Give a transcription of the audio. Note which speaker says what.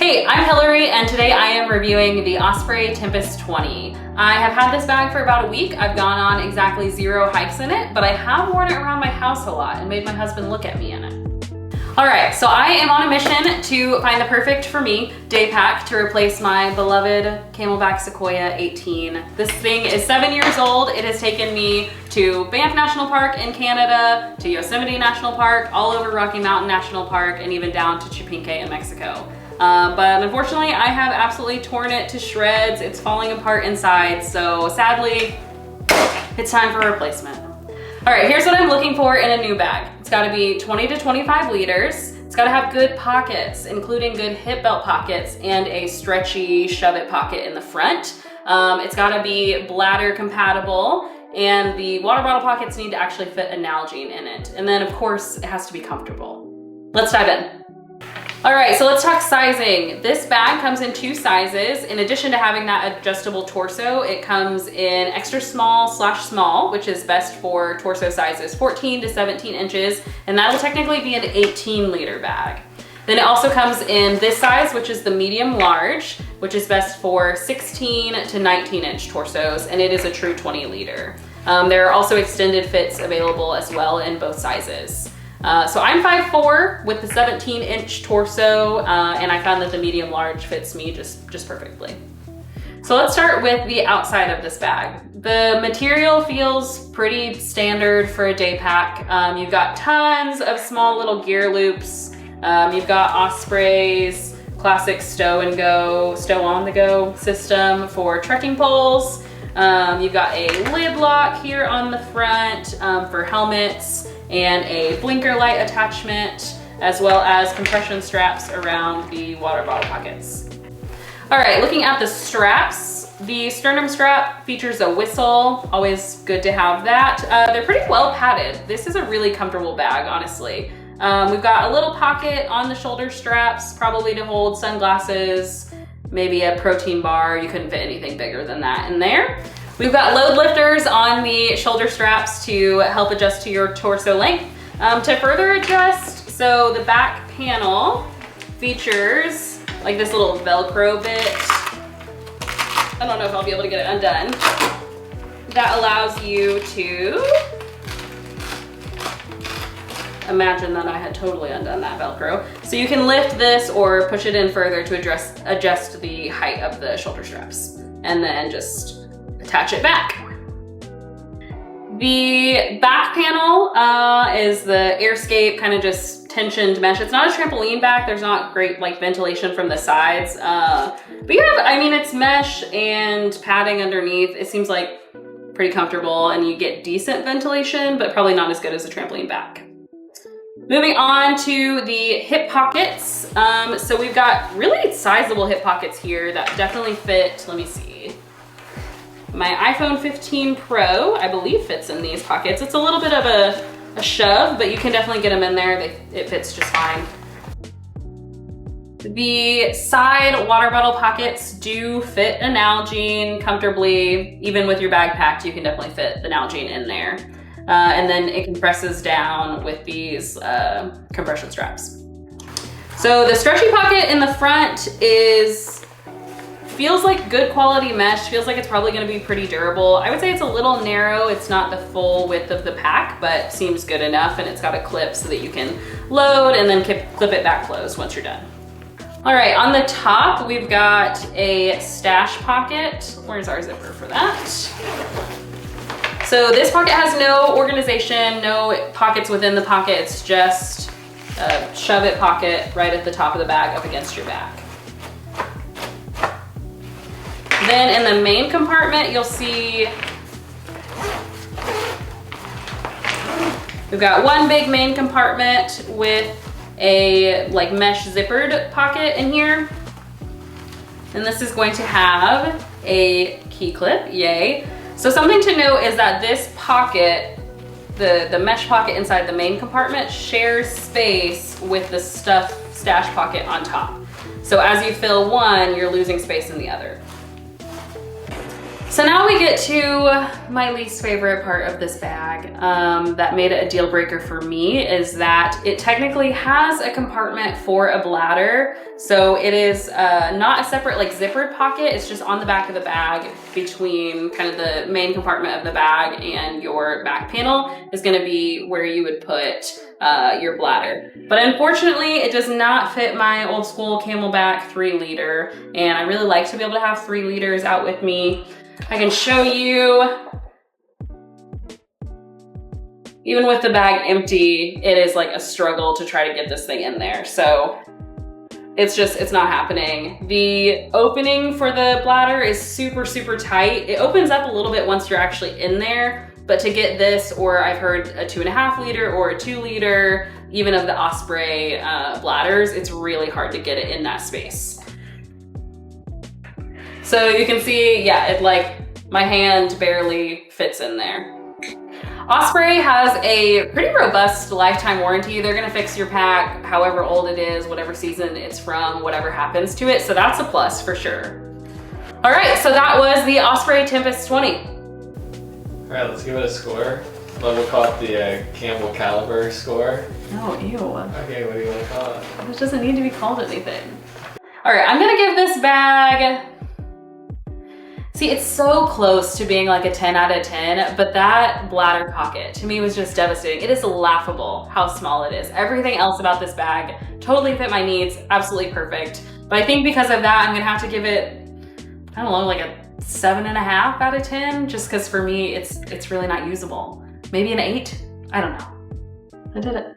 Speaker 1: Hey, I'm Hillary, and today I am reviewing the Osprey Tempest 20. I have had this bag for about a week. I've gone on exactly 0 hikes in it, but I have worn it around my house a lot and made my husband look at me in it. All right, so I am on a mission to find the perfect, for me, day pack to replace my beloved Camelback Sequoia 18. This thing is 7 years old. It has taken me to Banff National Park in Canada, to Yosemite National Park, all over Rocky Mountain National Park, and even down to Chapinque in Mexico. But unfortunately, I have absolutely torn it to shreds. It's falling apart inside, so sadly, it's time for a replacement. All right, here's what I'm looking for in a new bag. It's gotta be 20 to 25 liters. It's gotta have good pockets, including good hip belt pockets and a stretchy shove-it pocket in the front. It's gotta be bladder compatible, and the water bottle pockets need to actually fit a Nalgene in it. And then of course, it has to be comfortable. Let's dive in. All right, so let's talk sizing. This bag comes in 2 sizes. In addition to having that adjustable torso, it comes in extra small/small, which is best for torso sizes 14 to 17 inches, and that'll technically be an 18-liter bag. Then it also comes in this size, which is the medium large, which is best for 16 to 19-inch torsos, and it is a true 20-liter. There are also extended fits available as well in both sizes. So I'm 5'4" with the 17-inch torso, and I found that the medium large fits me just perfectly. So let's start with the outside of this bag. The material feels pretty standard for a day pack. You've got tons of small little gear loops. You've got Osprey's classic stow on the go system for trekking poles. You've got a lid lock here on the front for helmets, and a blinker light attachment, as well as compression straps around the water bottle pockets. All right, looking at the straps, the sternum strap features a whistle, always good to have that. They're pretty well padded. This is a really comfortable bag, honestly. We've got a little pocket on the shoulder straps, probably to hold sunglasses, maybe a protein bar. You couldn't fit anything bigger than that in there. We've got load lifters on the shoulder straps to help adjust to your torso length. To further adjust, so the back panel features like this little Velcro bit. I don't know if I'll be able to get it undone. That allows you to, imagine that I had totally undone that Velcro. So you can lift this or push it in further to adjust the height of the shoulder straps, and then just attach it back. The back panel is the airscape, kind of just tensioned mesh. It's not a trampoline back. There's not great like ventilation from the sides. But yeah, I mean, it's mesh and padding underneath. It seems like pretty comfortable, and you get decent ventilation, but probably not as good as a trampoline back. Moving on to the hip pockets. So we've got really sizable hip pockets here that definitely fit, let me see. My iPhone 15 Pro, I believe, fits in these pockets. It's a little bit of a shove, but you can definitely get them in there. It fits just fine. The side water bottle pockets do fit a Nalgene comfortably. Even with your bag packed, you can definitely fit the Nalgene in there. And then it compresses down with these compression straps. So the stretchy pocket in the front feels like good quality mesh, feels like it's probably gonna be pretty durable. I would say it's a little narrow. It's not the full width of the pack, but seems good enough, and it's got a clip so that you can load and then clip it back closed once you're done. All right, on the top, we've got a stash pocket. Where's our zipper for that? So this pocket has no organization, no pockets within the pocket. It's just a shove-it pocket right at the top of the bag up against your back. Then in the main compartment, you'll see we've got one big main compartment with a like mesh zippered pocket in here. And this is going to have a key clip, yay. So something to note is that this pocket, the mesh pocket inside the main compartment, shares space with the stash pocket on top. So as you fill one, you're losing space in the other. So now we get to my least favorite part of this bag that made it a deal breaker for me, is that it technically has a compartment for a bladder. So it is not a separate like zippered pocket, it's just on the back of the bag between kind of the main compartment of the bag and your back panel is gonna be where you would put your bladder. But unfortunately, it does not fit my old school Camelback 3-liter, and I really like to be able to have 3 liters out with me. I can show you, even with the bag empty, it is like a struggle to try to get this thing in there. So it's not happening. The opening for the bladder is super, super tight. It opens up a little bit once you're actually in there, but to get this, or I've heard a 2.5 liter or a 2 liter, even of the Osprey bladders, it's really hard to get it in that space. So you can see, yeah, it like, my hand barely fits in there. Osprey has a pretty robust lifetime warranty. They're gonna fix your pack however old it is, whatever season it's from, whatever happens to it. So that's a plus for sure. All right, so that was the Osprey Tempest 20.
Speaker 2: All right, let's give it a score. We'll call it the Campbell Caliber score.
Speaker 1: Oh, ew.
Speaker 2: Okay, what do you want to call it?
Speaker 1: It doesn't need to be called anything. All right, I'm gonna give this bag, see, it's so close to being like a 10 out of 10, but that bladder pocket to me was just devastating. It is laughable how small it is. Everything else about this bag totally fit my needs, absolutely perfect. But I think because of that, I'm gonna have to give it, I don't know, like a 7.5 out of 10, just because for me, it's really not usable. Maybe an 8, I don't know. I did it.